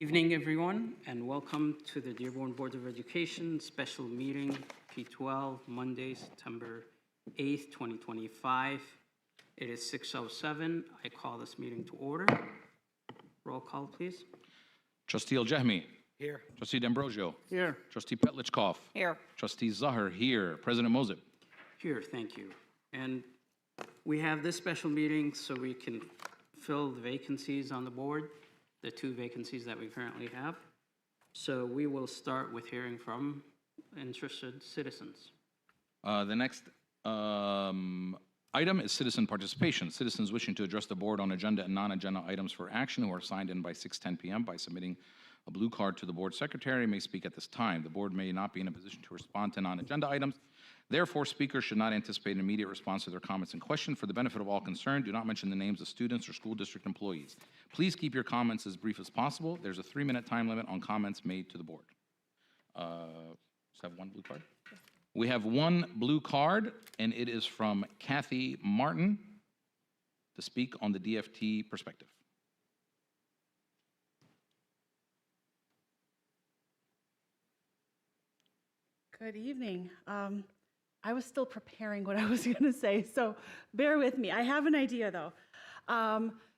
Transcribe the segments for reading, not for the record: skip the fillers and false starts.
Evening, everyone, and welcome to the Dearborn Board of Education special meeting, P12, Monday, September 8th, 2025. It is 6:07. I call this meeting to order. Roll call, please. Trustee Al-Jahmi. Here. Trustee D'Ambrosio. Here. Trustee Petlichkov. Here. Trustee Zahar here. President Mosip. Here, thank you. And we have this special meeting so we can fill the vacancies on the board, the 2 vacancies that we currently have. So we will start with hearing from interested citizens. The next item is citizen participation. Citizens wishing to address the board on agenda and non-agenda items for action who are signed in by 6:10 p.m. by submitting a blue card to the board secretary may speak at this time. The board may not be in a position to respond to non-agenda items. Therefore, speakers should not anticipate an immediate response to their comments and questions. For the benefit of all concerned, do not mention the names of students or school district employees. Please keep your comments as brief as possible. There's a 3-minute time limit on comments made to the board. Just have one blue card? We have one blue card, and it is from Kathy Martin to speak on the DFT perspective. Good evening. I was still preparing what I was going to say, so bear with me. I have an idea, though.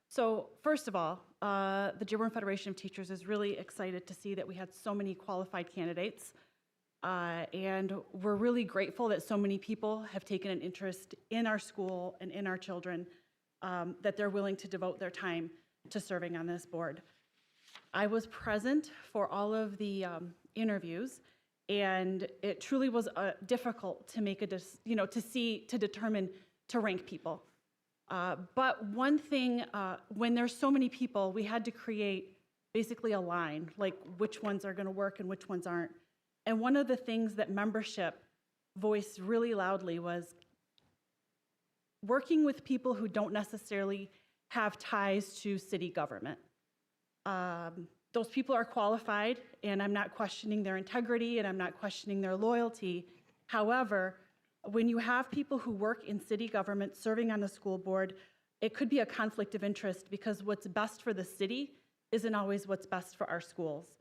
So first of all, the Dearborn Federation of Teachers is really excited to see that we had so many qualified candidates, and we're really grateful that so many people have taken an interest in our school and in our children, that they're willing to devote their time to serving on this board. I was present for all of the interviews, and it truly was difficult to make to determine, to rank people. But one thing, when there's so many people, we had to create basically a line, like which ones are going to work and which ones aren't. And one of the things that membership voiced really loudly was working with people who don't necessarily have ties to city government. Those people are qualified, and I'm not questioning their integrity, and I'm not questioning their loyalty. However, when you have people who work in city government serving on the school board, it could be a conflict of interest because what's best for the city isn't always what's best for our schools.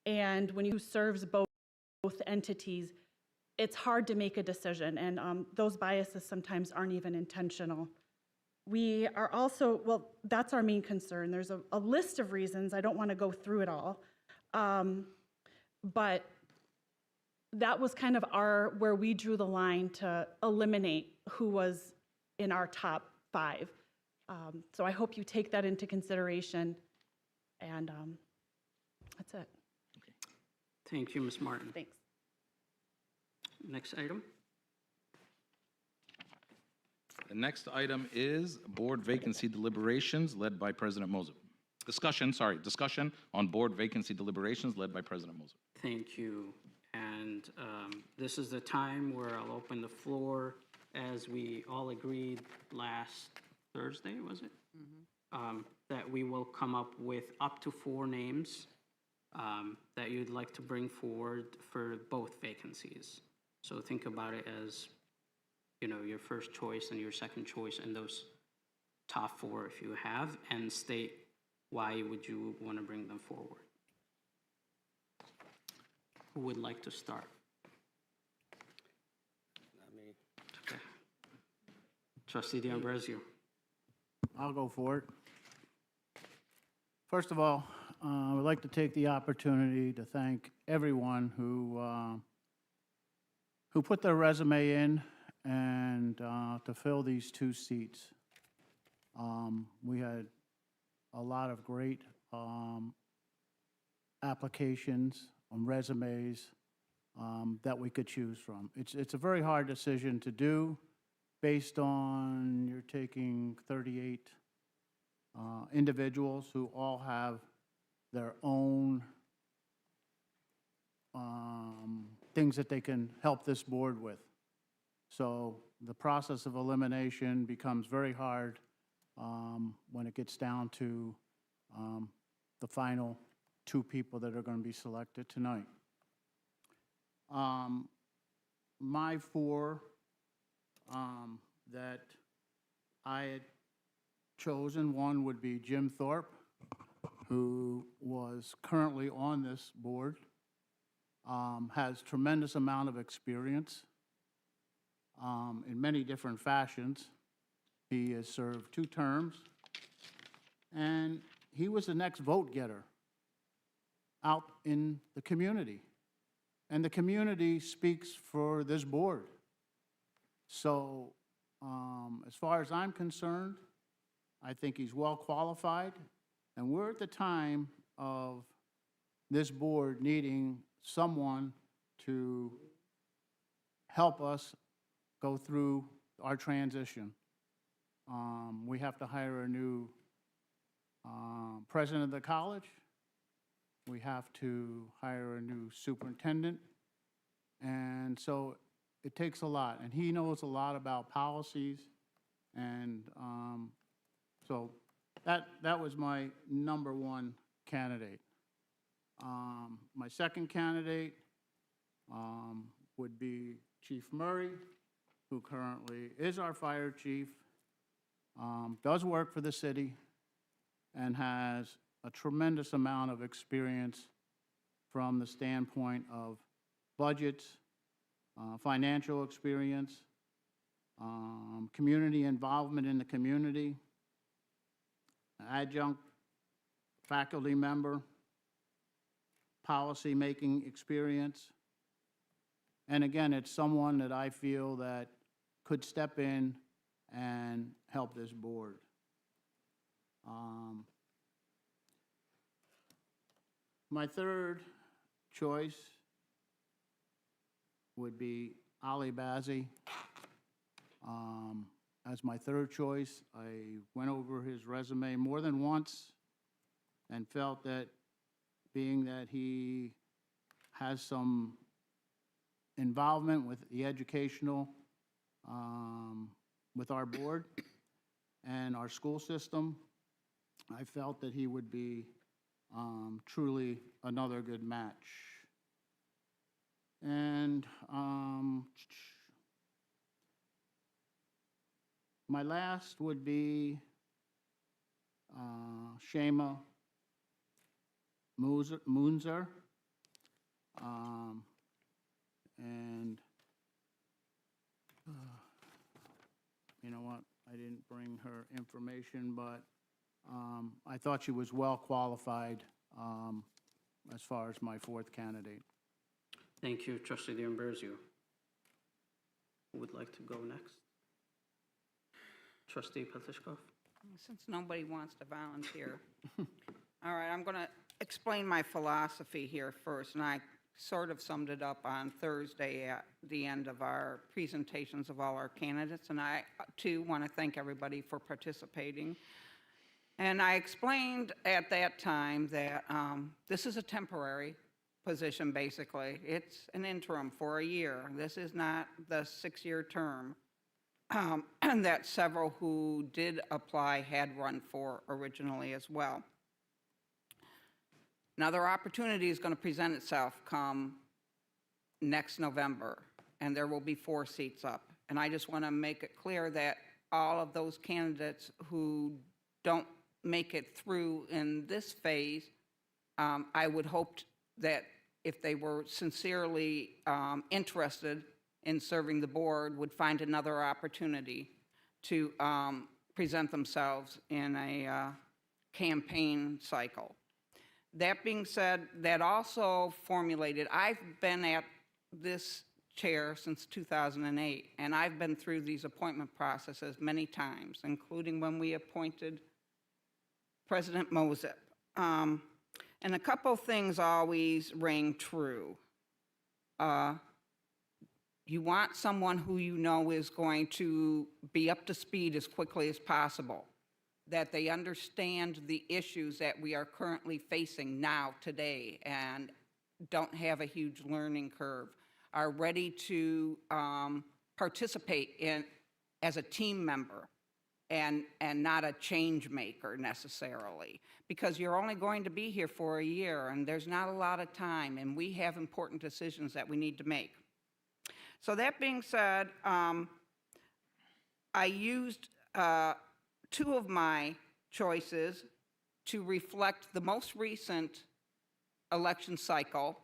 And when you serves both entities, it's hard to make a decision, and those biases sometimes aren't even intentional. We are also, well, that's our main concern. There's a list of reasons. I don't want to go through it all. But that was kind of where we drew the line to eliminate who was in our top 5. So I hope you take that into consideration. And that's it. Okay. Thank you, Ms. Martin. Thanks. Next item. The next item is board vacancy deliberations led by President Mosip. Discussion on board vacancy deliberations led by President Mosip. Thank you. And this is the time where I'll open the floor, as we all agreed last Thursday, was it? Mm-hmm. That we will come up with up to 4 names that you'd like to bring forward for both vacancies. So think about it as, you know, your first choice and your second choice, and those top 4 if you have, and state why would you want to bring them forward. Who would like to start? Not me. Okay. Trustee D'Ambrosio. I'll go for it. First of all, I would like to take the opportunity to thank everyone who put their resume in and to fill these 2 seats. We had a lot of great applications on resumes that we could choose from. It's a very hard decision to do based on you're taking 38 individuals who all have their own things that they can help this board with. So the process of elimination becomes very hard when it gets down to the final 2 people that are going to be selected tonight. My 4 that I had chosen, one would be Jim Thorpe, who was currently on this board, has tremendous amount of experience in many different fashions. He has served 2 terms, and he was the next vote getter out in the community. And the community speaks for this board. So as far as I'm concerned, I think he's well qualified, and we're at the time of this board needing someone to help us go through our transition. We have to hire a new president of the college. We have to hire a new superintendent. And so it takes a lot. And he knows a lot about policies. And so that was my number 1 candidate. My second candidate would be Chief Murray, who currently is our fire chief, does work for the city, and has a tremendous amount of experience from the standpoint of budgets, financial experience, community involvement in the community, adjunct faculty member, policy-making experience. And again, it's someone that I feel that could step in and help this board. My third choice would be Ali Bazzi. As my third choice, I went over his resume more than once and felt that being that he has some involvement with the educational, with our board and our school system, I felt that he would be truly another good match. And my last would be Shema Munzer. And you know what? I didn't bring her information, but I thought she was well qualified as far as my 4th candidate. Thank you, Trustee D'Ambrosio. Who would like to go next? Trustee Petlicoff? Since nobody wants to volunteer. All right, I'm going to explain my philosophy here first, and I sort of summed it up on Thursday at the end of our presentations of all our candidates, and I, too, want to thank everybody for participating. And I explained at that time that this is a temporary position, basically. It's an interim for a year. This is not the 6-year term that several who did apply had run for originally as well. Another opportunity is going to present itself come next November, and there will be 4 seats up. And I just want to make it clear that all of those candidates who don't make it through in this phase, I would hope that if they were sincerely interested in serving the board, would find another opportunity to present themselves in a campaign cycle. That being said, that also formulated, I've been at this chair since 2008, and I've been through these appointment processes many times, including when we appointed President Mosip. And a couple things always ring true. You want someone who you know is going to be up to speed as quickly as possible, that they understand the issues that we are currently facing now, today, and don't have a huge learning curve, are ready to participate in as a team member and not a change maker necessarily, because you're only going to be here for a year and there's not a lot of time, and we have important decisions that we need to make. So that being said, I used 2 of my choices to reflect the most recent election cycle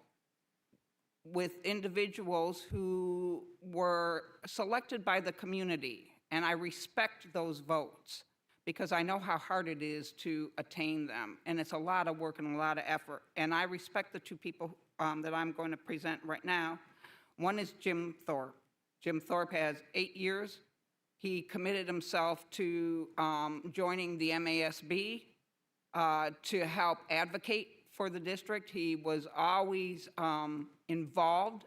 with individuals who were selected by the community. And I respect those votes because I know how hard it is to attain them. And it's a lot of work and a lot of effort. And I respect the two people that I'm going to present right now. One is Jim Thorpe. Jim Thorpe has 8 years. He committed himself to joining the MASB to help advocate for the district. He was always involved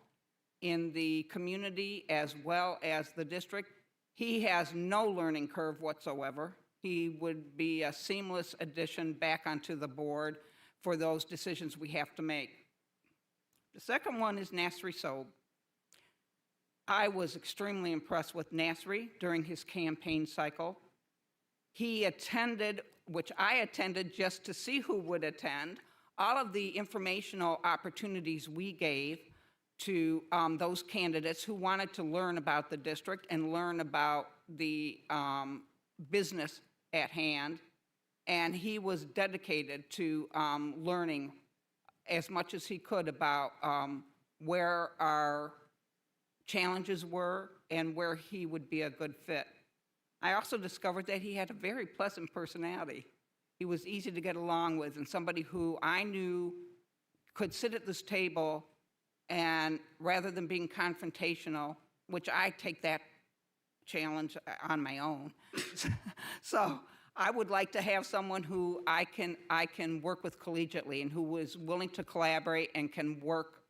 in the community as well as the district. He has no learning curve whatsoever. He would be a seamless addition back onto the board for those decisions we have to make. The second one is Nasri Sobe. I was extremely impressed with Nasri during his campaign cycle. He attended, which I attended just to see who would attend, all of the informational opportunities we gave to those candidates who wanted to learn about the district and learn about the business at hand. And he was dedicated to learning as much as he could about where our challenges were and where he would be a good fit. I also discovered that he had a very pleasant personality. He was easy to get along with and somebody who I knew could sit at this table and rather than being confrontational, which I take that challenge on my own. So I would like to have someone who I can work with collegiately and who is willing to collaborate and can work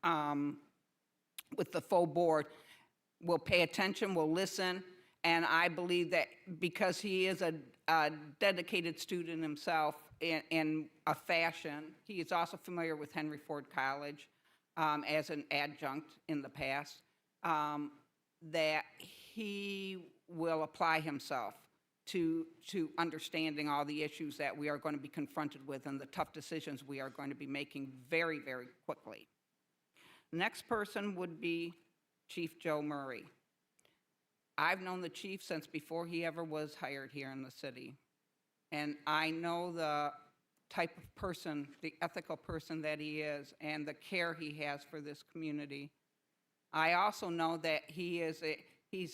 with the full board, will pay attention, will listen, and I believe that because he is a dedicated student himself in a fashion, he is also familiar with Henry Ford College as an adjunct in the past, that he will apply himself to understanding all the issues that we are going to be confronted with and the tough decisions we are going to be making very, very quickly. Next person would be Chief Joe Murray. I've known the chief since before he ever was hired here in the city. And I know the type of person, the ethical person that he is and the care he has for this community. I also know that he's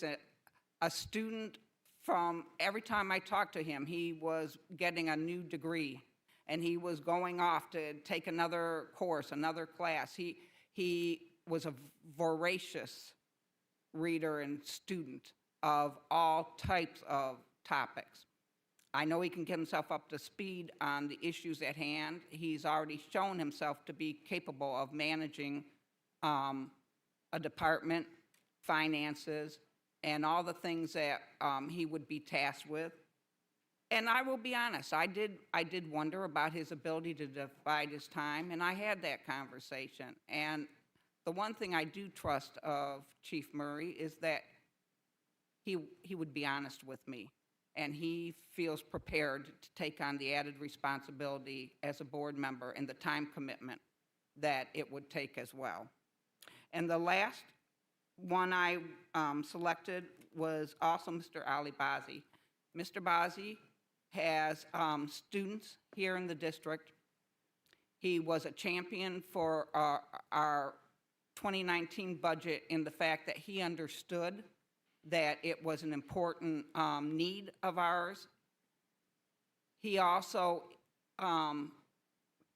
a student from every time I talked to him, he was getting a new degree and he was going off to take another course, another class. He was a voracious reader and student of all types of topics. I know he can get himself up to speed on the issues at hand. He's already shown himself to be capable of managing a department, finances, and all the things that he would be tasked with. And I will be honest, I did wonder about his ability to divide his time, and I had that conversation. And the one thing I do trust of Chief Murray is that he would be honest with me, and he feels prepared to take on the added responsibility as a board member and the time commitment that it would take as well. And the last one I selected was also Mr. Ali Bazi. Mr. Bazi has students here in the district. He was a champion for our 2019 budget in the fact that he understood that it was an important need of ours. He also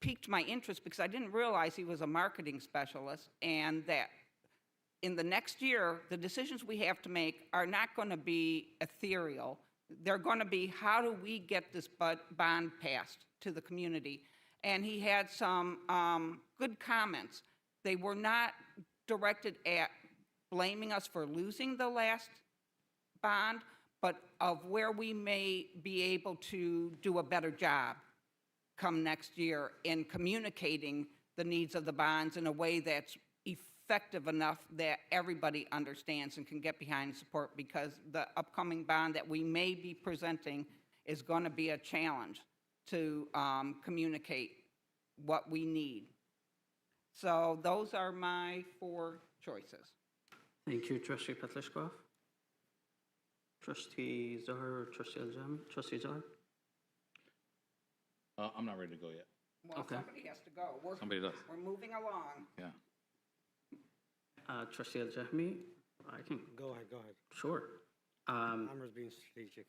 piqued my interest because I didn't realize he was a marketing specialist and that in the next year, the decisions we have to make are not going to be ethereal. They're going to be, how do we get this bond passed to the community? And he had some good comments. They were not directed at blaming us for losing the last bond, but of where we may be able to do a better job come next year in communicating the needs of the bonds in a way that's effective enough that everybody understands and can get behind and support, because the upcoming bond that we may be presenting is going to be a challenge to communicate what we need. So those are my 4 choices. Thank you, Trustee Petlishkov. Trustee Zahar, Trustee Aljami, Trustee Zahar. I'm not ready to go yet. Well, Okay. somebody has to go. Somebody does. We're moving along. Yeah. Trustee Al-Jahmi, I can, Go ahead, go ahead. sure. I'm just being strategic.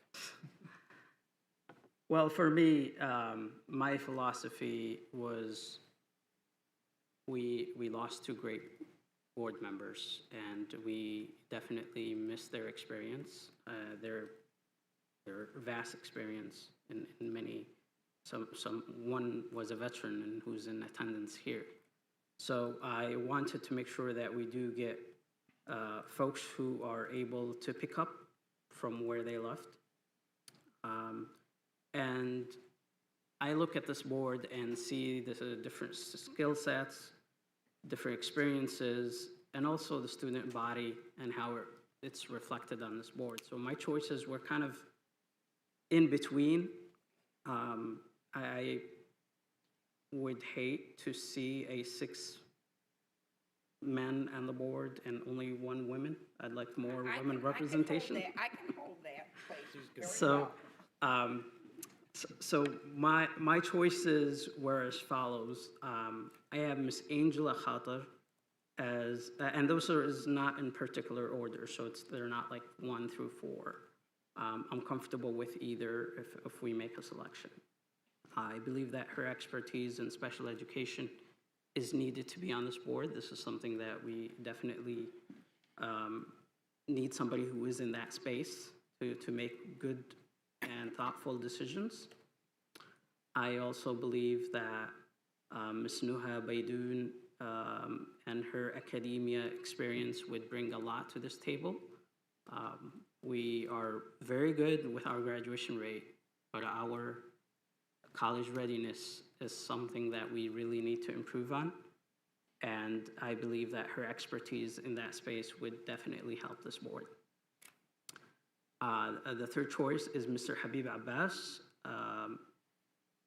Well, for me, my philosophy was we lost two great board members, and we definitely missed their experience, their vast experience in many. One was a veteran and who's in attendance here. So I wanted to make sure that we do get folks who are able to pick up from where they left. And I look at this board and see the different skill sets, different experiences, and also the student body and how it's reflected on this board. So my choices were kind of in between. I would hate to see a 6 men on the board and only 1 woman. I'd like more women representation. I can hold that place very So, well. so my choices were as follows. I have Miss Angela Khater as, and those is not in particular order, so they're not like 1 through 4. I'm comfortable with either if we make a selection. I believe that her expertise in special education is needed to be on this board. This is something that we definitely need somebody who is in that space to make good and thoughtful decisions. I also believe that Ms. Nuha Baidoun and her academia experience would bring a lot to this table. We are very good with our graduation rate, but our college readiness is something that we really need to improve on. And I believe that her expertise in that space would definitely help this board. The third choice is Mr. Habib Abbas,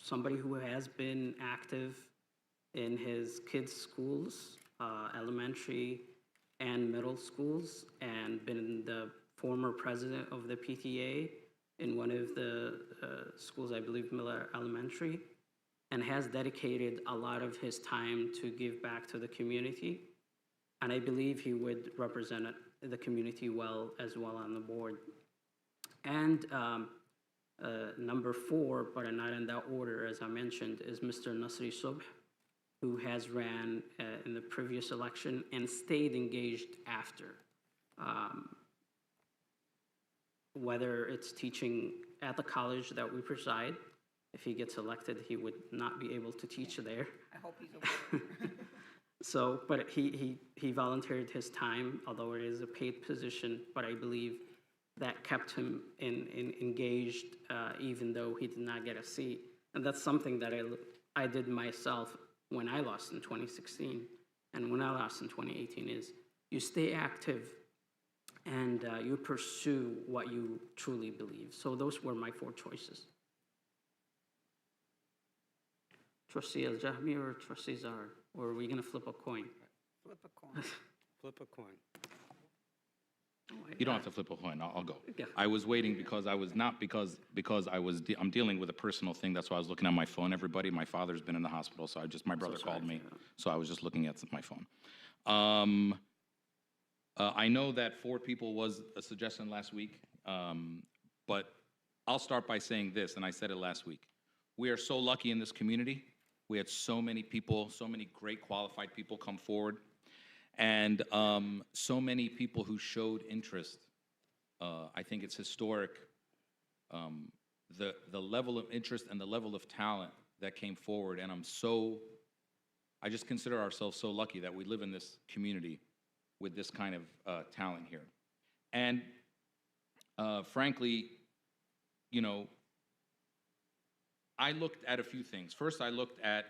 somebody who has been active in his kids' schools, elementary and middle schools, and been the former president of the PTA in one of the schools, I believe Miller Elementary, and has dedicated a lot of his time to give back to the community. And I believe he would represent the community well as well on the board. And number 4, but not in that order, as I mentioned, is Mr. Nasri Subh, who has ran in the previous election and stayed engaged after. Whether it's teaching at the college that we preside, if he gets elected, he would not be able to teach there. I hope he's aware. So, but he volunteered his time, although it is a paid position, but I believe that kept him engaged even though he did not get a seat. And that's something that I did myself when I lost in 2016 and when I lost in 2018 is you stay active and you pursue what you truly believe. So those were my 4 choices. Trustee Al-Jahmi or Trustee Zahar? Or are we going to flip a coin? Flip a coin. Flip a coin. You don't have to flip a coin. I'll go. Yeah. I was waiting because I was not because I'm dealing with a personal thing. That's why I was looking at my phone. Everybody, my father's been in the hospital, so my brother sorry called to me, hear that. so I was just looking at my phone. I know that 4 people was a suggestion last week, but I'll start by saying this, and I said it last week. We are so lucky in this community. We had so many people, so many great qualified people come forward, and so many people who showed interest. I think it's historic, the level of interest and the level of talent that came forward, and I just consider ourselves so lucky that we live in this community with this kind of talent here. And frankly, you know, I looked at a few things. First, I looked at,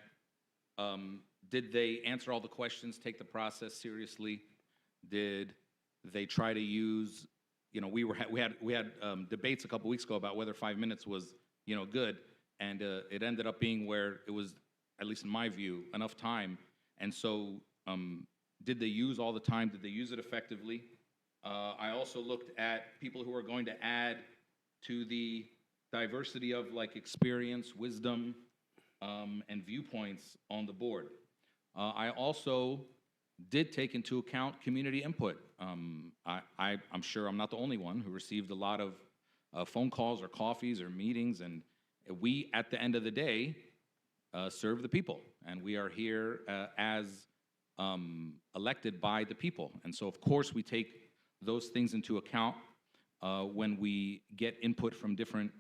did they answer all the questions, take the process seriously? Did they try to use, you know, we had debates a couple weeks ago about whether 5 minutes was, you know, good, and it ended up being where it was, at least in my view, enough time. And so, did they use all the time? Did they use it effectively? I also looked at people who are going to add to the diversity of like experience, wisdom, and viewpoints on the board. I also did take into account community input. I'm sure I'm not the only one who received a lot of phone calls or coffees or meetings, and we, at the end of the day, serve the people, and we are here as elected by the people. And so, of course, we take those things into account when we get input from different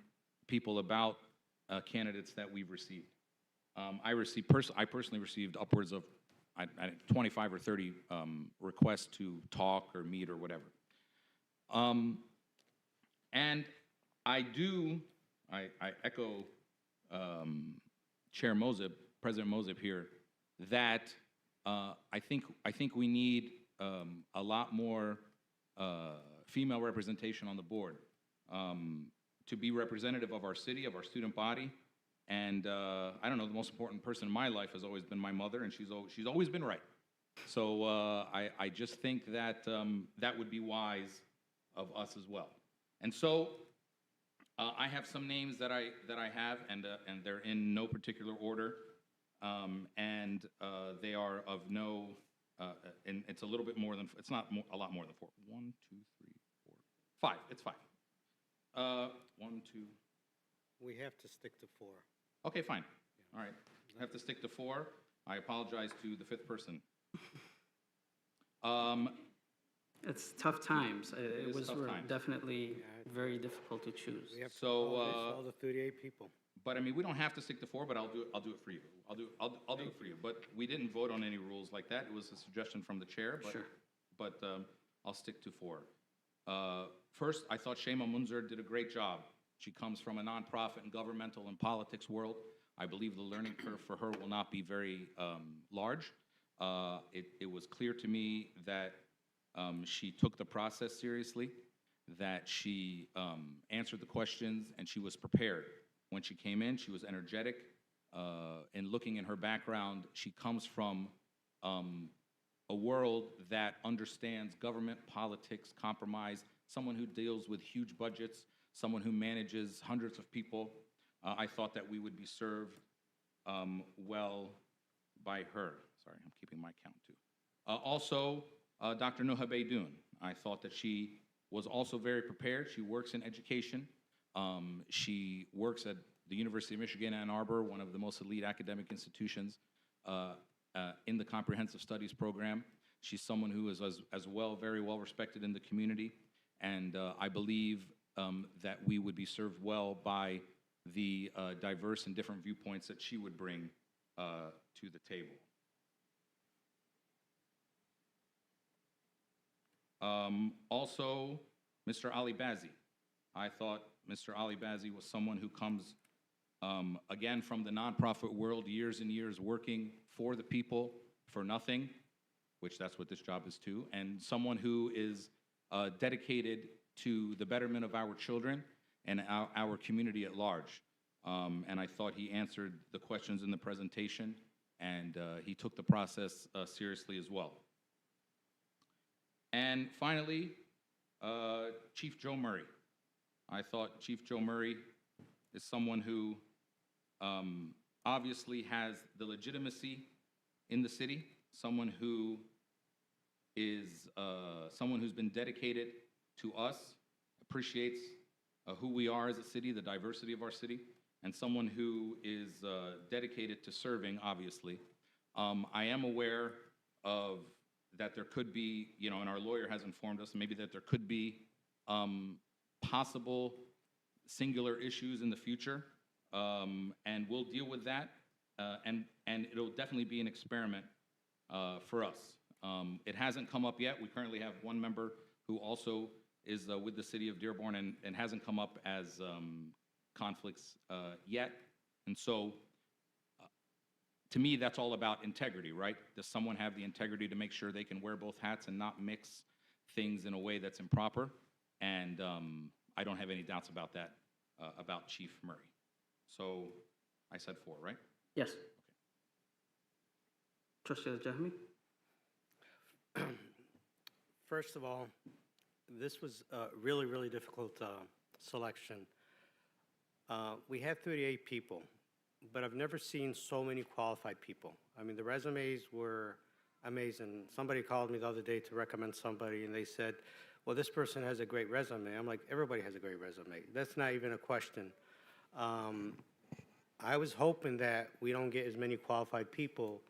people about candidates that we've received. I personally received upwards of 25 or 30 requests to talk or meet or whatever. And I echo Chair Mosip, President Mosip here, that I think we need a lot more female representation on the board to be representative of our city, of our student body. And I don't know, the most important person in my life has always been my mother, and she's always been right. So I just think that that would be wise of us as well. And so I have some names that I have, and they're in no particular order, and they are of no. And it's a little bit more than. It's not a lot more than 4. 1, 2, 3, 4, 5. It's 5. 1, 2. We have to stick to 4. Okay, fine. All right. I have to stick to 4. I apologize to the 5th person. It's tough times. It is was tough times. definitely very difficult to choose. We have to So, all the 38 people. But I mean, we don't have to stick to 4, but I'll do it for you. I'll do it for you. But we didn't vote on any rules like that. It was a suggestion from the chair. But, Sure. But I'll stick to 4. First, I thought Shema Munzer did a great job. She comes from a nonprofit and governmental and politics world. I believe the learning curve for her will not be very large. It was clear to me that she took the process seriously, that she answered the questions, and she was prepared. When she came in, she was energetic. And looking in her background, she comes from a world that understands government, politics, compromise, someone who deals with huge budgets, someone who manages hundreds of people. I thought that we would be served well by her. Sorry, I'm keeping my count too. Also, Dr. Nuha Beydoun. I thought that she was also very prepared. She works in education. She works at the University of Michigan, Ann Arbor, one of the most elite academic institutions in the comprehensive studies program. She's someone who is as well, very well respected in the community. And I believe that we would be served well by the diverse and different viewpoints that she would bring to the table. Also, Mr. Ali Bazzi. I thought Mr. Ali Bazzi was someone who comes, again, from the nonprofit world, years and years working for the people, for nothing, which that's what this job is too, and someone who is dedicated to the betterment of our children and our community at large. And I thought he answered the questions in the presentation, and he took the process seriously as well. And finally, Chief Joe Murray. I thought Chief Joe Murray is someone who obviously has the legitimacy in the city, someone who is someone who's been dedicated to us, appreciates who we are as a city, the diversity of our city, and someone who is dedicated to serving, obviously. I am aware of that there could be, you know, and our lawyer has informed us, maybe that there could be possible singular issues in the future, and we'll deal with that, and it'll definitely be an experiment for us. It hasn't come up yet. We currently have one member who also is with the city of Dearborn and hasn't come up as conflicts yet. And so, to me, that's all about integrity, right? Does someone have the integrity to make sure they can wear both hats and not mix things in a way that's improper? And I don't have any doubts about that, about Chief Murray. So I said 4, right? Yes. Trustee Al-Jahmi? First of all, this was a really, really difficult selection. We had 38 people. but I've never seen so many qualified people. I mean, the resumes were amazing. Somebody called me the other day to recommend somebody, and they said, well, this person has a great resume. I'm like, everybody has a great resume. That's not even a question. I was hoping that we don't get as many qualified people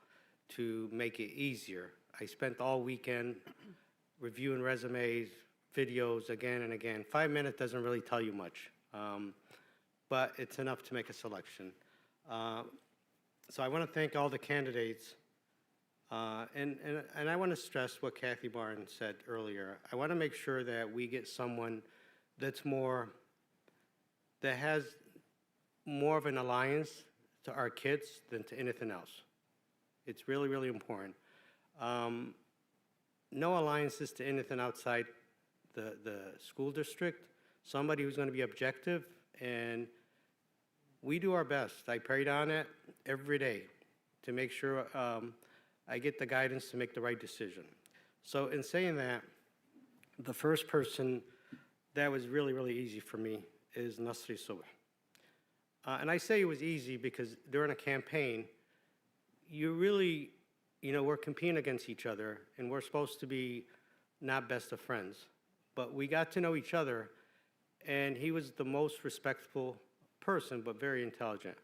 to make it easier. I spent all weekend reviewing resumes, videos again and again. 5 minutes doesn't really tell you much, but it's enough to make a selection. So I want to thank all the candidates, and I want to stress what Kathy Barnes said earlier. I want to make sure that we get someone that has more of an alliance to our kids than to anything else. It's really, really important. No alliances to anything outside the school district, somebody who's going to be objective, and we do our best. I prayed on it every day to make sure I get the guidance to make the right decision. So in saying that, the first person that was really, really easy for me is Nasri Subh. And I say it was easy because during a campaign, you really, we're competing against each other, and we're supposed to be not best of friends. But we got to know each other, and he was the most respectful person, but very intelligent.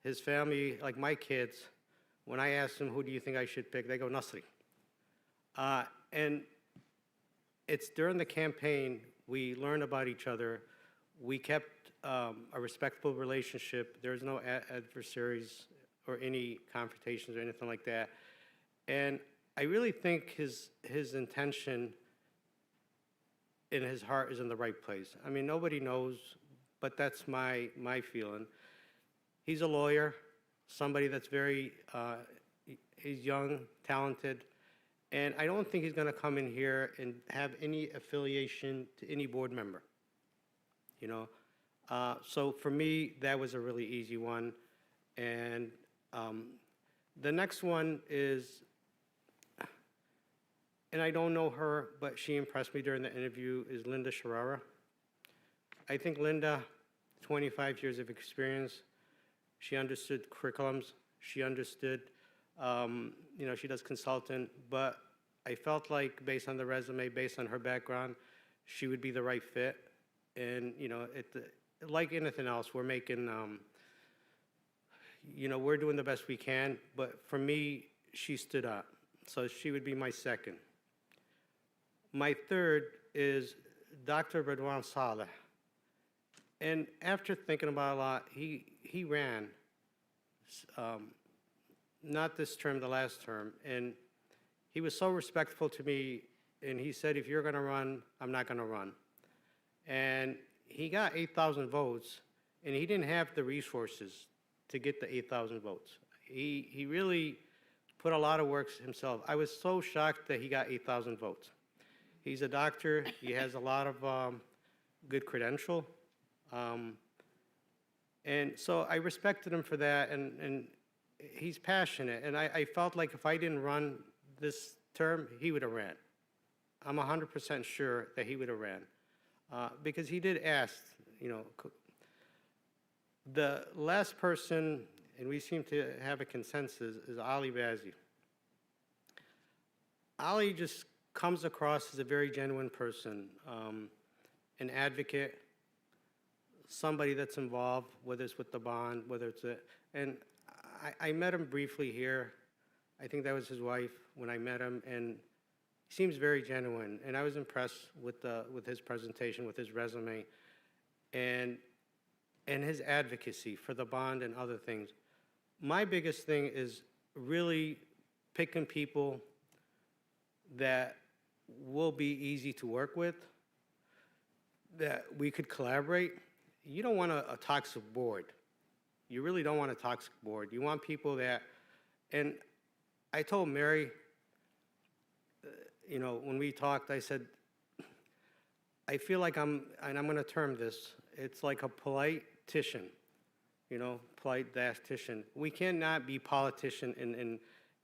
His family, like my kids, when I asked them, who do you think I should pick, they go, Nasri. And it's during the campaign, we learned about each other. We kept a respectful relationship. There's no adversaries or any confrontations or anything like that. And I really think his intention in his heart is in the right place. I mean, nobody knows, but that's my feeling. He's a lawyer, somebody that's very, he's young, talented, and I don't think he's going to come in here and have any affiliation to any board member, So for me, that was a really easy one. And the next one is, and I don't know her, but she impressed me during the interview, is Linda Sharara. I think Linda, 25 years of experience, she understood curriculums, she understood, she does consultant, but I felt like based on the resume, based on her background, she would be the right fit. And, like anything else, we're making, we're doing the best we can, but for me, she stood up. So she would be my second. My third is Dr. Radwan Saleh. And after thinking about it a lot, he ran, not this term, the last term, and he was so respectful to me, and he said, if you're going to run, I'm not going to run. And he got 8,000 votes, and he didn't have the resources to get the 8,000 votes. He really put a lot of work himself. I was so shocked that he got 8,000 votes. He's a doctor. He has a lot of good credential. And so I respected him for that, and he's passionate. And I felt like if I didn't run this term, he would have ran. I'm 100% sure that he would have ran. Because he did ask, The last person, and we seem to have a consensus, is Ali Bazzi. Ali just comes across as a very genuine person, an advocate, somebody that's involved, whether it's with the bond, whether it's and I met him briefly here. I think that was his wife when I met him, and he seems very genuine. And I was impressed with his presentation, with his resume, and his advocacy for the bond and other things. My biggest thing is really picking people that will be easy to work with, that we could collaborate. You don't want a toxic board. You really don't want a toxic board. You want people that, and I told Mary, when we talked, I said, I feel like and I'm going to term this, it's like a politician, polite-tician. We cannot be politician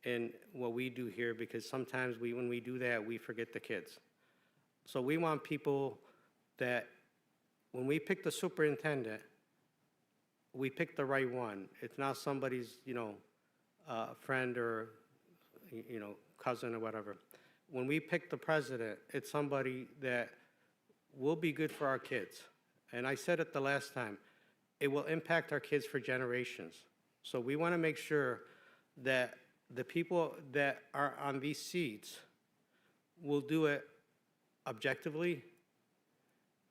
in what we do here, because sometimes when we do that, we forget the kids. So we want people that, when we pick the superintendent, we pick the right one. It's not somebody's, friend or, cousin or whatever. When we pick the president, it's somebody that will be good for our kids. And I said it the last time, it will impact our kids for generations. So we want to make sure that the people that are on these seats will do it objectively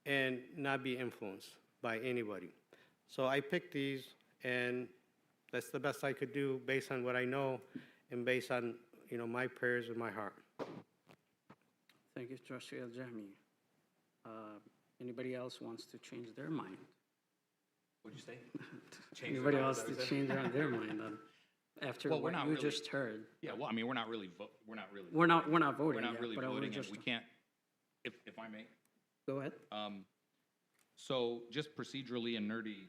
and not be influenced by anybody. So I picked these, and that's the best I could do based on what I know and based on, my prayers in my heart. Thank you, Trustee Aljami. Anybody else wants to change their mind? What'd you say? Anybody else to change their mind after Well, we're what not you really- just heard? Yeah, well, I mean, we're not really, We're not voting we're not yet, really but I would voting, and just, we can't, if I may. go ahead. So just procedurally and nerdy,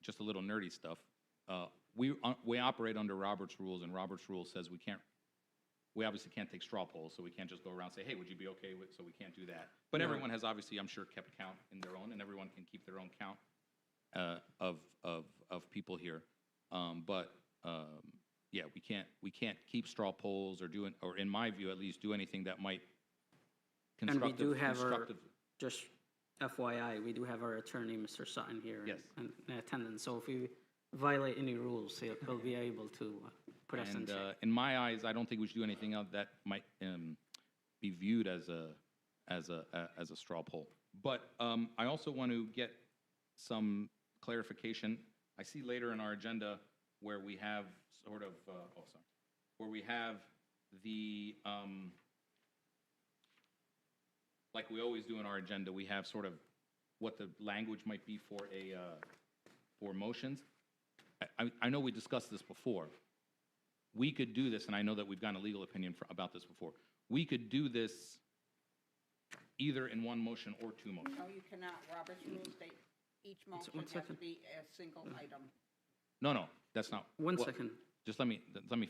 just a little nerdy stuff, we operate under Robert's rules, and Robert's rules says we obviously can't take straw polls, so we can't just go around and say, hey, would you be okay with, so we can't do that. But everyone has obviously, I'm sure, kept count in their own, and everyone can keep their own count of people here. Yeah, we can't keep straw polls or in my view at least, do anything that might And we do have our, constructive. just FYI, we do have our attorney, Mr. Sutton, here Yes. in attendance. So if we violate any rules, he'll be able to put us in And check. in my eyes, I don't think we should do anything else that might be viewed as a straw poll. But I also want to get some clarification. I see later in our agenda where we have sort of, where we have the, like we always do in our agenda, we have sort of what the language might be for motions. I know we discussed this before. We could do this, and I know that we've gotten a legal opinion about this before. We could do this either in one motion or two motions. No, you cannot. Robert's rules state each motion one has to second. be a single item. No, that's not. One what- second. Just let me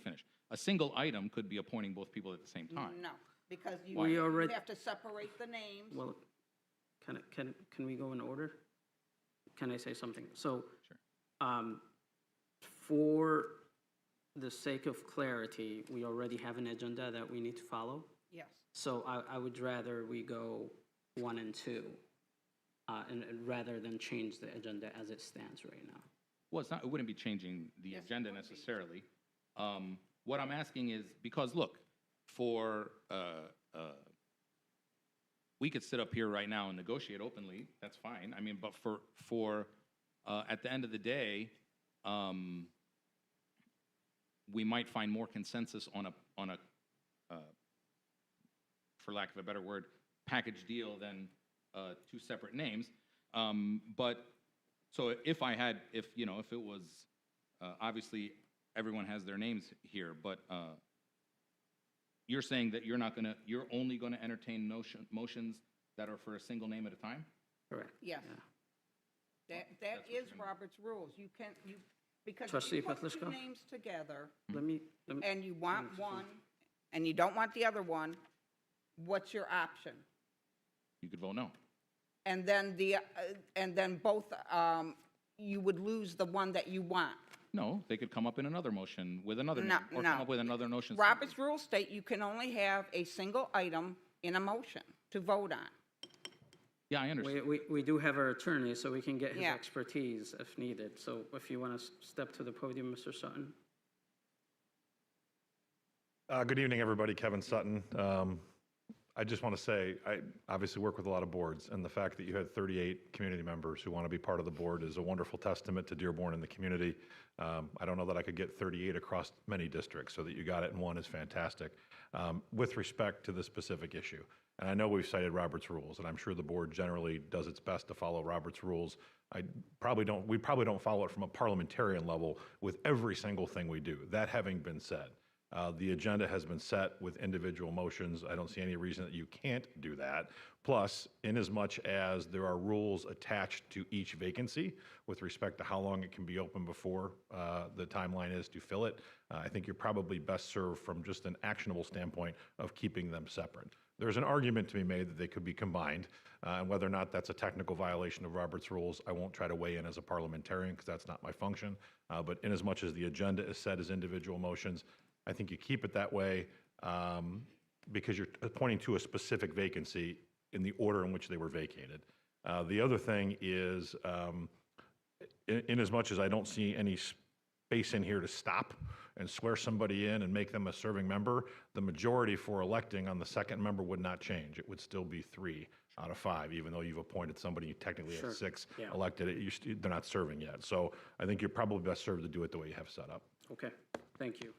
finish. A single item could be appointing both people at the same time. No, because you We you already- have to separate the names. Well, can we go in order? Can I say something? So, Sure. for the sake of clarity, we already have an agenda that we need to follow. Yes. So I would rather we go 1 and 2, and rather than change the agenda as it stands right now. Well, it wouldn't be changing the Yes, it agenda would be. necessarily. What I'm asking is, because look, we could sit up here right now and negotiate openly, that's fine. I mean, but at the end of the day, we might find more consensus on a for lack of a better word, package deal than two separate names. But so if it was, obviously everyone has their names here, but you're saying that you're only gonna entertain motions that are for a single name at a time? Correct. Yes. Yeah. That is Robert's rules. Because Trustee if you put two Petlicoff? names together Let me, and you want one and you don't want the other one, what's your option? You could vote no. And then both, you would lose the one that you want. No, they could come up in another motion with another No, name, or come no. up with another motion. Robert's rules state you can only have a single item in a motion to vote on. Yeah, I understand. we do have our attorney, so we can get his Yeah. expertise if needed. So if you want to step to the podium, Mr. Sutton. Good evening, everybody. Kevin Sutton. I just want to say, I obviously work with a lot of boards, and the fact that you had 38 community members who want to be part of the board is a wonderful testament to Dearborn and the community. I don't know that I could get 38 across many districts, so that you got it in one is fantastic. With respect to the specific issue, and I know we've cited Robert's rules, and I'm sure the board generally does its best to follow Robert's rules. We probably don't follow it from a parliamentarian level with every single thing we do. That having been said, The agenda has been set with individual motions. I don't see any reason that you can't do that. Plus, inasmuch as there are rules attached to each vacancy with respect to how long it can be open before the timeline is to fill it, I think you're probably best served from just an actionable standpoint of keeping them separate. There's an argument to be made that they could be combined, and whether or not that's a technical violation of Robert's rules, I won't try to weigh in as a parliamentarian because that's not my function. But inasmuch as the agenda is set as individual motions, I think you keep it that way because you're pointing to a specific vacancy in the order in which they were vacated. The other thing is, inasmuch as I don't see any space in here to stop and swear somebody in and make them a serving member, the majority for electing on the second member would not change. It would still be 3 out of 5, even though you've appointed somebody, you technically have 6 yeah. elected, they're not serving yet. So I think you're probably best served to do it the way you have set up. Okay, thank you.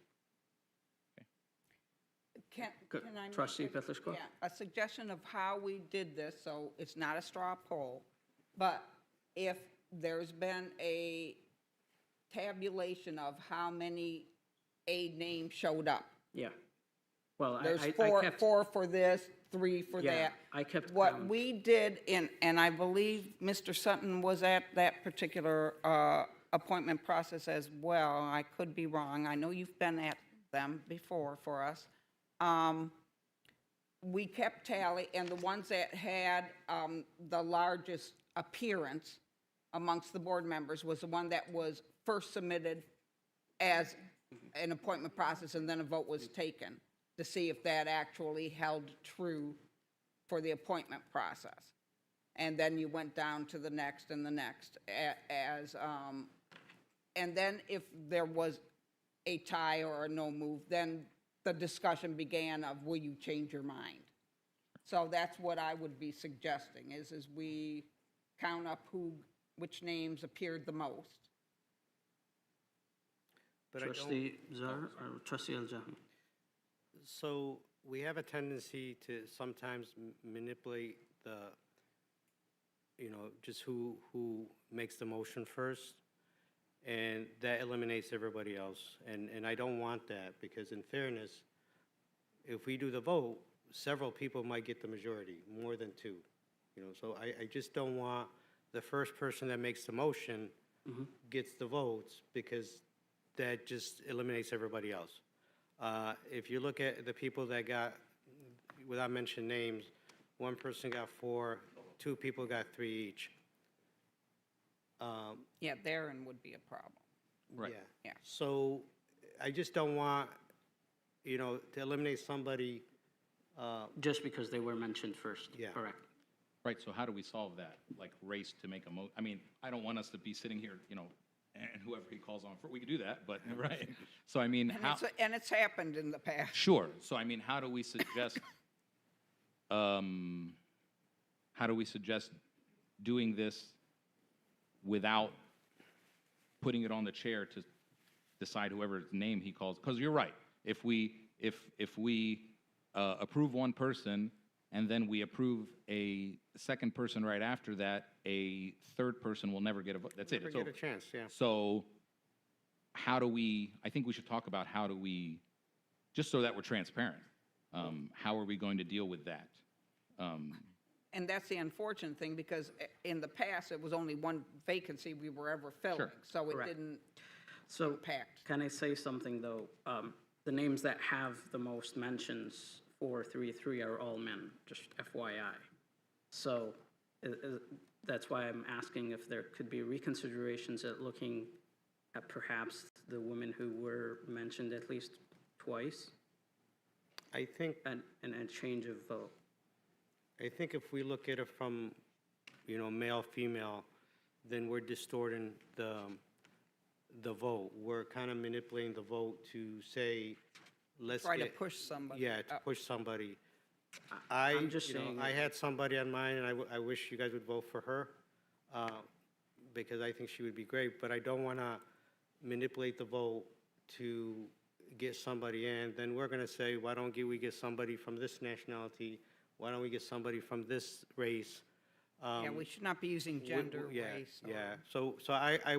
Can Good. can I make Trustee a- Petlicoff? yeah, a suggestion of how we did this, so it's not a straw poll, but if there's been a tabulation of how many aid names showed up. Yeah. Well, There's I four, kept, four for this, 3 for yeah, that. I kept What count. we did, and I believe Mr. Sutton was at that particular appointment process as well. I could be wrong. I know you've been at them before for us. We kept tally, and the ones that had the largest appearance amongst the board members was the one that was first submitted as an appointment process, and then a vote was taken to see if that actually held true for the appointment process. And then you went down to the next and the next and then if there was a tie or a no move, then the discussion began of, will you change your mind? So that's what I would be suggesting, is we count up which names appeared the most. But I don't, Trustee Zar or Trustee Al-Jahmi? so we have a tendency to sometimes manipulate just who makes the motion first, and that eliminates everybody else. And I don't want that, because in fairness, if we do the vote, several people might get the majority, more than 2. So I just don't want the first person that makes the motion gets the votes, because that just eliminates everybody else. If you look at the people that got, without mentioning names, one person got 4, 2 people got 3 each. Yeah, therein would be a problem. Right. Yeah. So I just don't want, to eliminate somebody. Just because they were mentioned first. Yeah. Correct. Right, so how do we solve that? Like, race to make I mean, I don't want us to be sitting here, and whoever he calls on, we could do that, but, right? So, I mean, how? And it's happened in the past. Sure, so I mean, how do we suggest doing this without putting it on the chair to decide whoever's name he calls? Because you're right, if we approve one person and then we approve a second person right after that, a third person will never get a vote. That's it. Never It's get over. a chance, yeah. So how do we, I think we should talk about how do we, just so that we're transparent, how are we going to deal with that? And that's the unfortunate thing, because in the past, it was only one vacancy we were ever filling. Sure. So it Correct. didn't So, impact. can I say something, though? The names that have the most mentions, 433, are all men, just FYI. So, that's why I'm asking if there could be reconsiderations at looking at perhaps the women who were mentioned at least twice, I think and a change of vote. if we look at it from, male, female, then we're distorting the vote. We're kind of manipulating the vote to say, let's Try to get. push somebody. Yeah, to up. push somebody. I'm just saying I had somebody on mine, and I wish you guys would vote for her, because I think she would be great, but I don't want to manipulate the vote to get somebody in. Then we're going to say, why don't we get somebody from this nationality? Why don't we get somebody from this race? Yeah, we should not be using gender, Yeah, race. or- yeah. So I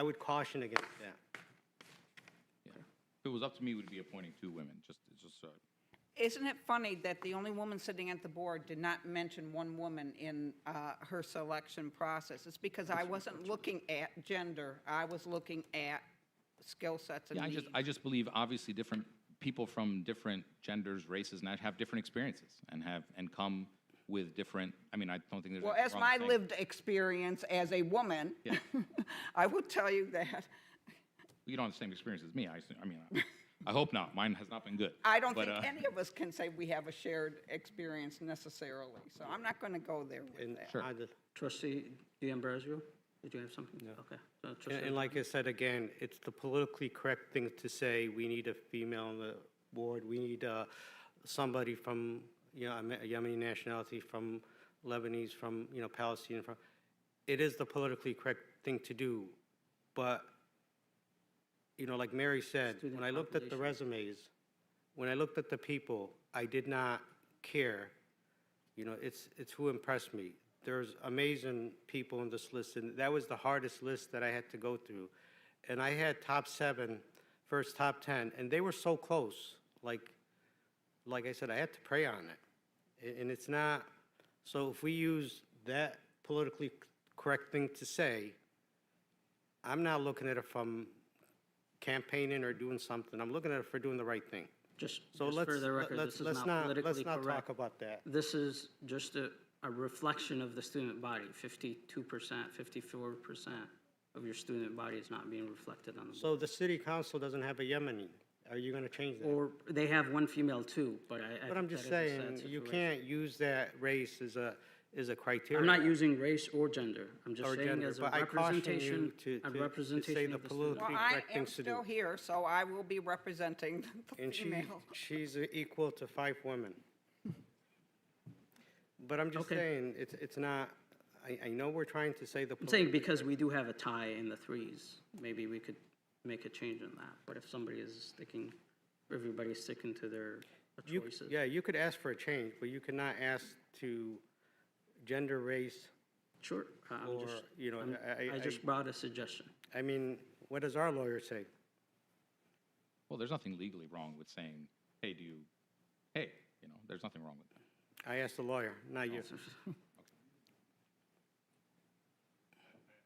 would caution against that. If it was up to me, we'd be appointing 2 women, it's just, Isn't it funny that the only woman sitting at the board did not mention one woman in her selection process? It's because I wasn't looking at gender, I was looking at skill sets and yeah, needs. I just believe obviously different people from different genders, races, and have different experiences and come with different, I mean, I don't think there's Well, anything as wrong my with saying- lived experience as a woman, Yeah. I will tell you that You don't have the same experience as me, I assume. I mean, I hope not. Mine has not been good. I don't But, think any of us can say we have a shared experience necessarily, so I'm not going to go there with And that. I just- Trustee D'Ambrosio, did you have something? No. Okay. So trustee And like I said, again, it's the politically correct thing to say, we need a female on the board, we need somebody from, you know, a Yemeni nationality, from Lebanese, from, you know, Palestinian, from, it is the politically correct thing to do, but, you know, like Mary said, Student when I looked at the resumes, when I looked at the people, I did not care. You know, it's who impressed me. There's amazing people in this list, and that was the hardest list that I had to go through. And I had top 7, first top 10, and they were so close. Like I said, I had to pray on it. And it's not, so if we use that politically correct thing to say, I'm not looking at it from campaigning or doing something. I'm looking at it for doing the right thing. Just So just for the record, this is not politically let's not correct. talk about that. This is just a reflection of the student body. 52%, 54% of your student body is not being reflected on the board. So the city council doesn't have a Yemeni. Are you going to change that? Or they have one female too, but I But I'm think just that is a saying, sad you situation. can't use that race as a criteria. I'm not using race or gender. I'm just Or saying gender, as a but I caution representation, you to say representation the of the student. politically Well, I correct am things to do. still here, so I will be representing the And female. she's equal to 5 women. But I'm just Okay. saying, it's not, I know we're trying to say the. I'm saying because we do have a tie in the threes, maybe we could make a change in that. But if somebody is sticking, everybody's sticking to their choices. Yeah, you could ask for a change, but you cannot ask to gender, race, Sure, or, you know, I just brought a suggestion. I mean, what does our lawyer say? Well, there's nothing legally wrong with saying, hey, you know, there's nothing wrong with that. I asked the lawyer, not you.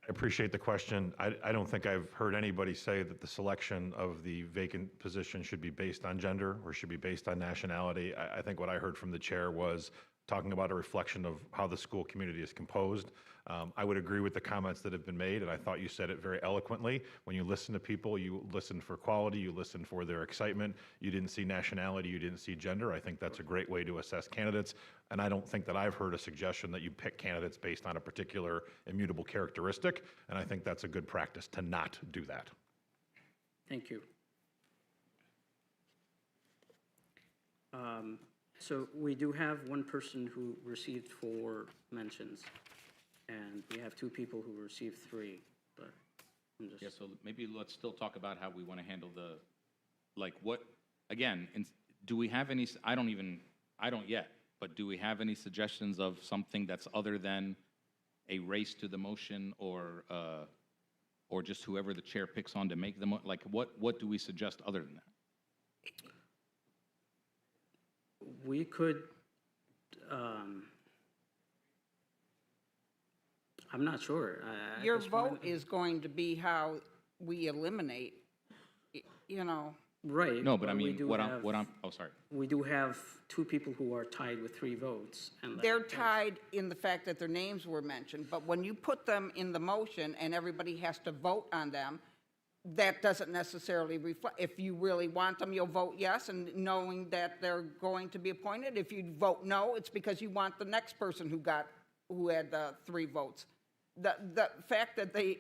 I appreciate the question. I don't think I've heard anybody say that the selection of the vacant position should be based on gender or should be based on nationality. I think what I heard from the chair was talking about a reflection of how the school community is composed. I would agree with the comments that have been made, and I thought you said it very eloquently. When you listen to people, you listen for quality, you listen for their excitement. You didn't see nationality, you didn't see gender. I think that's a great way to assess candidates, and I don't think that I've heard a suggestion that you pick candidates based on a particular immutable characteristic, and I think that's a good practice to not do that. Thank you. So we do have one person who received 4 mentions, and we have 2 people who received 3, but I'm just. Yeah, so maybe let's still talk about how we want to handle the, like, what, again, do we have any, I don't yet, but do we have any suggestions of something that's other than a race to the motion or just whoever the chair picks on to make them, like, what do we suggest other than that? We could, I'm not sure. At Your this point- vote is going to be how we eliminate, you know. Right. No, but I we mean, do what have- I'm, oh, sorry. We do have 2 people who are tied with 3 votes, and that- They're tied in the fact that their names were mentioned, but when you put them in the motion and everybody has to vote on them, that doesn't necessarily reflect, if you really want them, you'll vote yes, and knowing that they're going to be appointed. If you vote no, it's because you want the next person who had 3 votes. The fact that they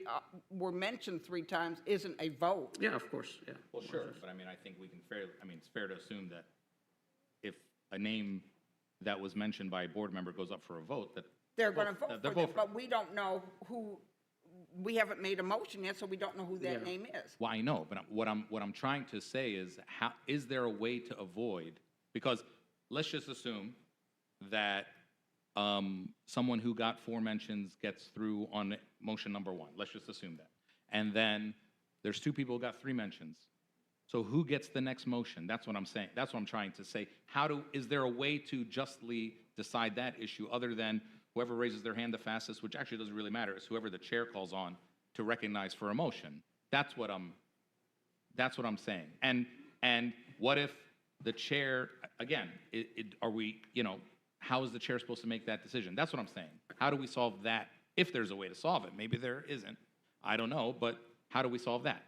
were mentioned 3 times isn't a vote. Yeah, of course, yeah. Well, sure, but I mean, I think we can it's fair to assume that if a name that was mentioned by a board member goes up for a vote, that. They're going to vote they're for them, both- but we don't know who, we haven't made a motion yet, so we don't know who that name is. Well, I know, but what I'm trying to say is, is there a way to avoid, because let's just assume that someone who got 4 mentions gets through on motion number 1. Let's just assume that. And then there's 2 people who got 3 mentions. So who gets the next motion? That's what I'm saying. That's what I'm trying to say. Is there a way to justly decide that issue other than whoever raises their hand the fastest, which actually doesn't really matter, it's whoever the chair calls on to recognize for a motion. That's what I'm saying. And what if the chair, again, are we, how is the chair supposed to make that decision? That's what I'm saying. How do we solve that? If there's a way to solve it, maybe there isn't. I don't know, but how do we solve that?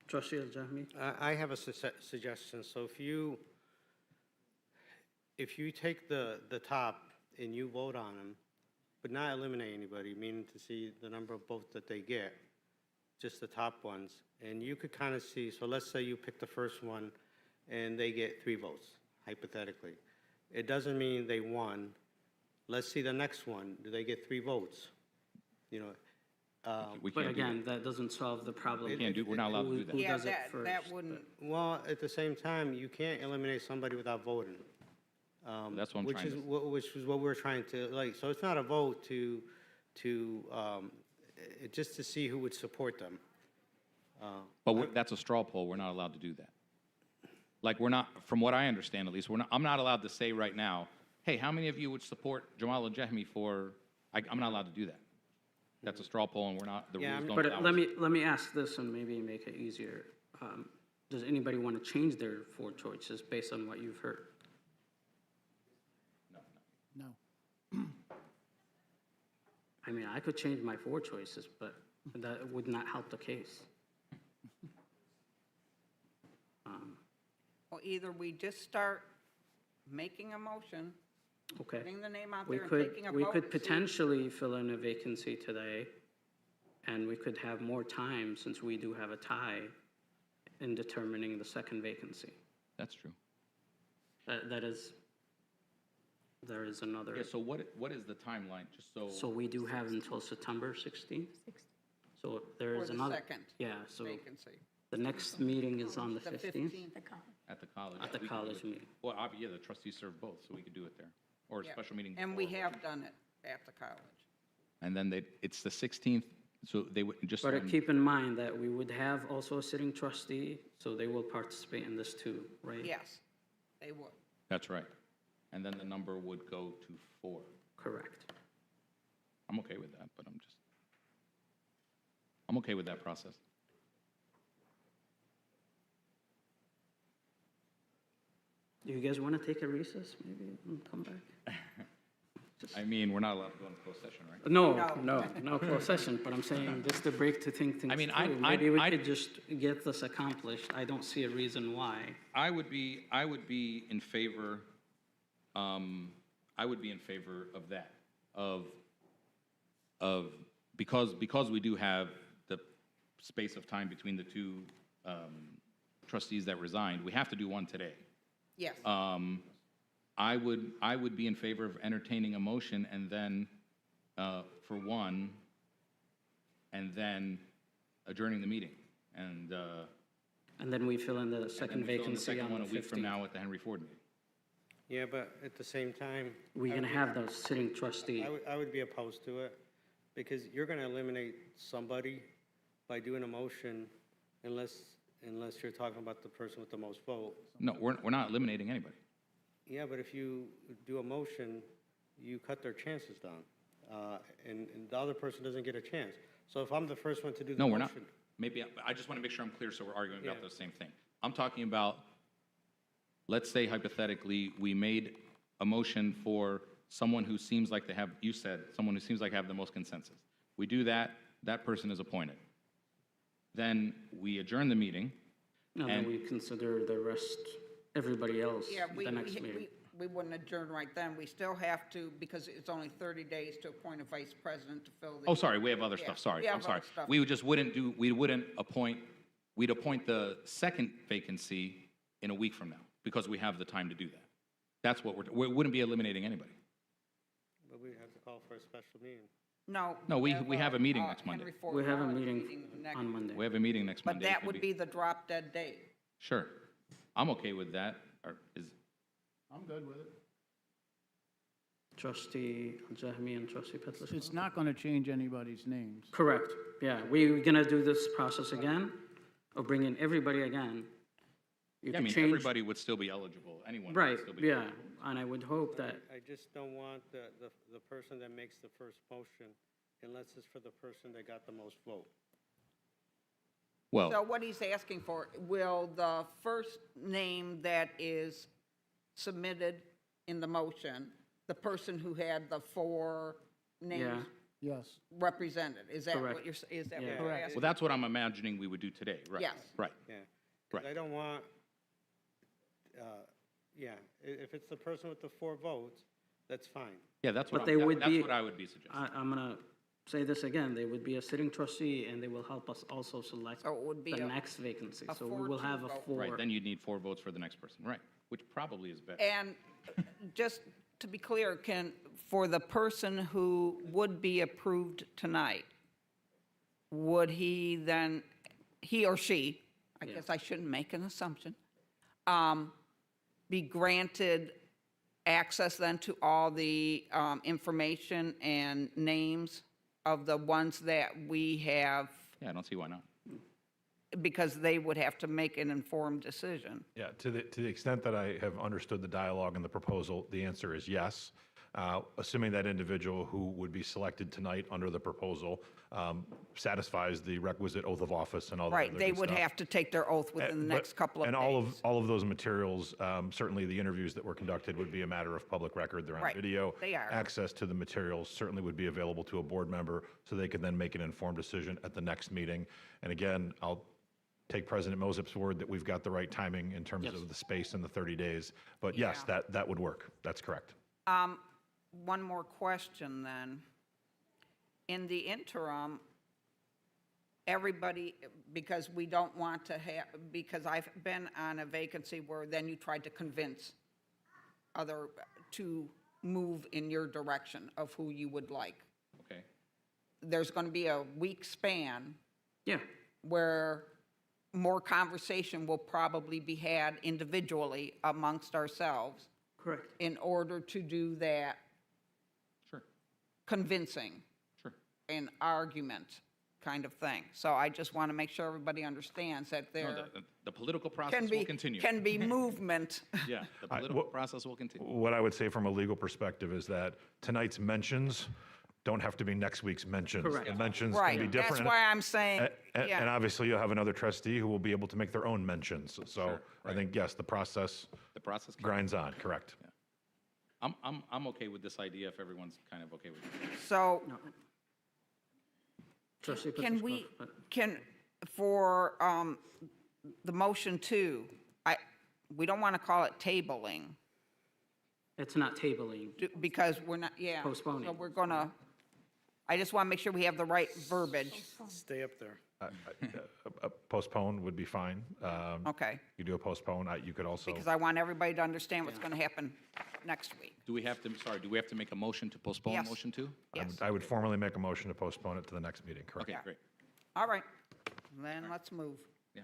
Trustee Al-Jahmi? I have a suggestion. So if you take the top and you vote on them, but not eliminate anybody, meaning to see the number of votes that they get, just the top ones, and you could kind of see, so let's say you pick the first one and they get 3 votes, hypothetically. It doesn't mean they won. Let's see the next one. Do they get 3 votes? We But can't do again, that doesn't solve the problem. we're not allowed to do that. Who Yeah, does it that first, wouldn't, Well, at the same time, you can't eliminate somebody without voting. That's what I'm trying to say. Which is what we're trying to, so it's not a vote just to see who would support them. But that's a straw poll. We're not allowed to do that. Like, we're not, from what I understand at least, I'm not allowed to say right now, hey, how many of you would support Jamal Al-Jahmi for, I'm not allowed to do that. That's a straw poll, and the Yeah, rules don't But allow let us. me ask this and maybe make it easier. Does anybody want to change their 4 choices based on what you've heard? No. I mean, I could change my 4 choices, but that would not help the case. well, either we just start making a motion, Okay. putting the name out We there and could, taking a we vote. could and see- potentially fill in a vacancy today, and we could have more time since we do have a tie in determining the second vacancy. That's true. There is another. Yeah, so what is the timeline, just so? So we do have until September 16th? So there For is the another. second Yeah, so vacancy. the next meeting is on the The 15th? 15th. At the college. At the we can do college it. meeting. Well, yeah, the trustees serve both, so we could do it there, or a Yeah. special meeting. And we before. have done it at the college. And then it's the 16th, so they would just. But keep in mind that we would have also a sitting trustee, so they will participate in this too, right? Yes, they would. That's right. And then the number would go to 4. Correct. I'm okay with that, but I'm okay with that process. Do you guys want to take a recess maybe and come back? I mean, we're not allowed to go into closed session, right? No closed session, but I'm saying just a break to think things I mean, through. Maybe we could just get this accomplished. I don't see a reason why. I would be in favor, of that, because we do have the space of time between the 2 trustees that resigned, we have to do one today. Yes. I would be in favor of entertaining a motion and then, for one, and then adjourning the meeting. And And then we fill in the and second then we fill in the vacancy second on one the a week from 15th. now at the Henry Ford meeting. Yeah, but at the same time. We're going to have the sitting trustee. I would be opposed to it, because you're going to eliminate somebody by doing a motion unless you're talking about the person with the most vote. No, we're not eliminating anybody. Yeah, but if you do a motion, you cut their chances down, and the other person doesn't get a chance. So if I'm the first one to do the No, motion. we're not. Maybe, I just want to make sure I'm clear so we're arguing about Yeah. the same thing. I'm talking about, let's say hypothetically, we made a motion for someone who seems like they have, you said, someone who seems like they have the most consensus. We do that, that person is appointed. Then we adjourn the meeting. And then And- we consider the rest, everybody else, Yeah, the next meeting. we wouldn't adjourn right then. We still have to, because it's only 30 days to appoint a vice president to fill the. Oh, sorry, we have other Yeah, stuff, sorry, we have I'm sorry. other stuff. We we'd appoint the second vacancy in a week from now, because we have the time to do that. That's what we wouldn't be eliminating anybody. But we'd have to call for a special meeting. No. No, we have a meeting next Henry Monday. Ford We have a College meeting next- on Monday. We have a meeting next But Monday. It that could would be the drop dead date. Sure, I'm okay with that, I'm good with it. Trustee Al-Jahmi and trustee Petlis. It's not going to change anybody's names. Correct, yeah. We're going to do this process again, of bringing everybody again, You I can mean, change. everybody would still be eligible, anyone would Right, still be yeah, eligible. and I would hope that, I just don't want the person that makes the first motion unless it's for the person that got the most vote. So Well, what he's asking for, will the first name that is submitted in the motion, the person who had the 4 yeah, names Yes. represented? Is that Correct. what you're, is that Yeah. what you're asking? well, that's what I'm imagining we would do today, right? Yes. Right, Yeah. 'Cause Right. I don't want, yeah, if it's the person with the 4 votes, that's fine. yeah, that's what But they would that's be- what I would be suggesting. I'm gonna say this again, they would be a sitting trustee, and they will help us also select So it would be the a- next vacancy. a So we will 4-2 have a vote. 4. Right, then you'd need 4 votes for the next person, right, which probably is better. And just to be clear, for the person who would be approved tonight, would he then, he or she, I Yeah. guess I shouldn't make an assumption, be granted access then to all the information and names of the ones that we have, Yeah, I don't see why not. because they would have to make an informed decision? Yeah, to the extent that I have understood the dialogue and the proposal, the answer is yes. Assuming that individual who would be selected tonight under the proposal satisfies the requisite oath of office and all that Right, other they good would stuff. have to take their oath within the But- next couple of days. And all of those materials, certainly the interviews that were conducted would be a matter of public record. They're on Right, video. they are. Access to the materials certainly would be available to a board member, so they could then make an informed decision at the next meeting. And again, I'll take President Mosip's word that we've got the right timing in terms of the space and the 30 days. But yes, Yeah. that would work. That's correct. One more question then. In the interim, everybody, because we don't want to have, because I've been on a vacancy where then you tried to convince to move in your direction of who you would like. Okay, There's going to be a week span Yeah, where more conversation will probably be had individually amongst ourselves correct. in order to do that sure, convincing sure. an argument kind of thing. So I just want to make sure everybody understands that No, there the political can process be, will continue. can be movement. Yeah, the political process will continue. What I would say from a legal perspective is that tonight's mentions don't have to be next week's mentions. Correct. The mentions can be Right, different. that's why I'm saying, And yeah, obviously, you'll have another trustee who will be able to make their own mentions. So Sure, I think, yes, the process The process can grinds on, correct. I'm okay with this idea if everyone's kind of okay with it. so Trustee can Petrusco, we, but- for the motion 2, we don't want to call it tabling, It's not tabling. because we're not, yeah. Postponing. So we're going to, I just want to make sure we have the right verbiage. Stay up there. A postpone would be fine. Okay, You do a postpone, you could also, because I want everybody to understand what's going to happen next week. Do we have to make a motion to postpone Yes. motion 2? Yes, I would formally make a motion to postpone it to the next meeting, correct? Okay, Yeah. great, all right, then let's move. yeah.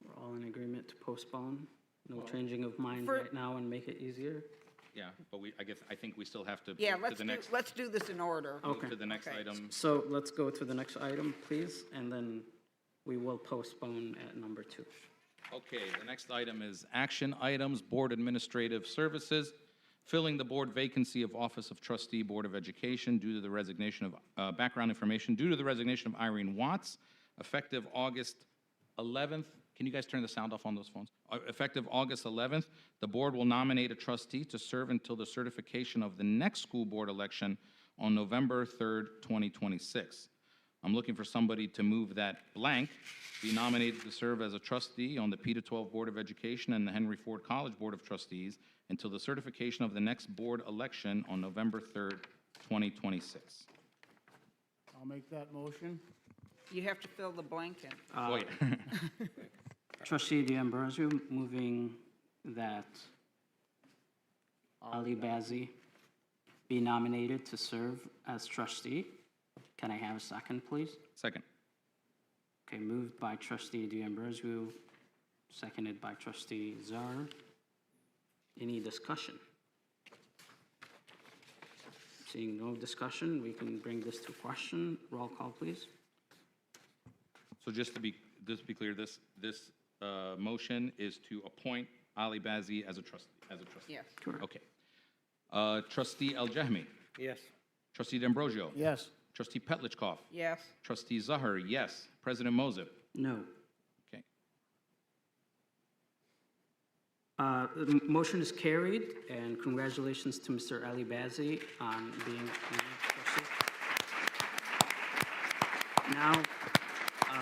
We're all in agreement to postpone, no changing of mind For- right now and make it easier. Yeah, but I think we still have to. Yeah, move to the next, let's do this in order. move Okay. to the next Okay. item. So let's go to the next item, please, and then we will postpone at number 2. Okay, the next item is action items, Board Administrative Services, filling the board vacancy of Office of Trustee, Board of Education due to the resignation of, background information, due to the resignation of Irene Watts, effective August 11th. Can you guys turn the sound off on those phones? Effective August 11th, the board will nominate a trustee to serve until the certification of the next school board election on November 3rd, 2026. I'm looking for somebody to move that blank, be nominated to serve as a trustee on the P to 12 Board of Education and the Henry Ford College Board of Trustees until the certification of the next board election on November 3rd, 2026. I'll make that motion. You have to fill the blank in. Oh, yeah. Trustee D'Ambrosio moving that Ali Bazzi be nominated to serve as trustee. Can I have a second, please? Second. Okay, moved by trustee D'Ambrosio, seconded by trustee Czar. Any discussion? Seeing no discussion, we can bring this to question. Roll call, please. So just to be clear, this motion is to appoint Ali Bazzi as a trustee. Yes. Okay. Trustee Al-Jahmi. Yes. Trustee D'Ambrosio. Yes. Trustee Petlicoff. Yes. Trustee Zahar, yes. President Moses. No. Okay. The motion is carried, and congratulations to Mr. Ali Bazzi on being named trustee. Now,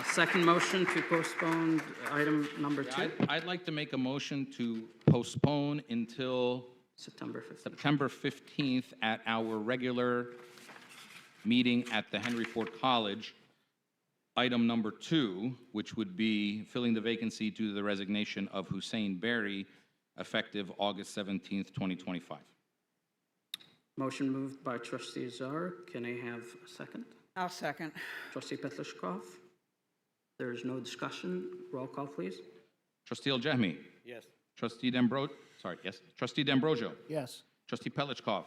second motion to postpone item number 2, I'd like to make a motion to postpone until September 15th. September 15th at our regular meeting at the Henry Ford College. Item number 2, which would be filling the vacancy due to the resignation of Hussein Berry, effective August 17th, 2025. Motion moved by trustee Zar. Can I have a second? I'll second. Trustee Petlishkov? There is no discussion. Roll call, please. Trustee Al-Jahmi. Yes. Trustee D'Ambrosio. Yes. Trustee Petlicoff.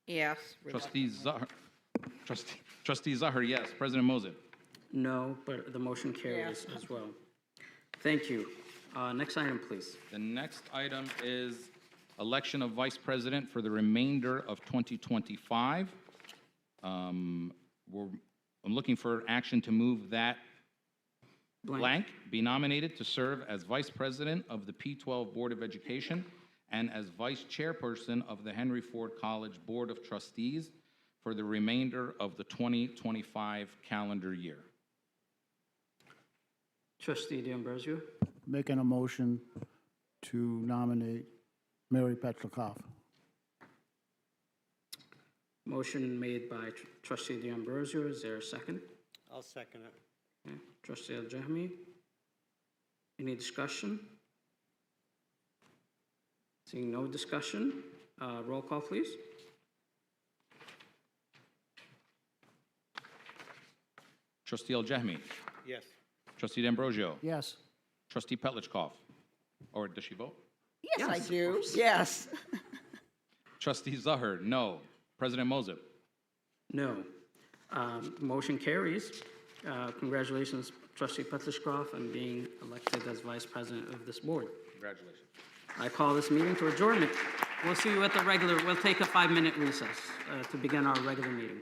Yes. Trustee Zahar. Trustee Zahar, yes. President Moses. No, but the motion carries as well. Thank you. Next item, please. The next item is election of vice president for the remainder of 2025. I'm looking for action to move that blank be nominated to serve as vice president of the P12 Board of Education and as vice chairperson of the Henry Ford College Board of Trustees for the remainder of the 2025 calendar year. Trustee D'Ambrosio? Making a motion to nominate Mary Petrikoff. Motion made by trustee D'Ambrosio. Is there a second? I'll second it. Okay. Trustee Al-Jahmi? Any discussion? Seeing no discussion, roll call, please. Trustee Al-Jahmi. Yes. Trustee D'Ambrosio. Yes. Trustee Petlicoff. Or does she vote? Yes, I Yes, of do. course. Yes. Trustee Zahar, no. President Moses. No. Motion carries. Congratulations, trustee Petlishkov, on being elected as vice president of this board. Congratulations. I call this meeting to adjournment. We'll see you at the regular, we'll take a 5-minute recess to begin our regular meeting.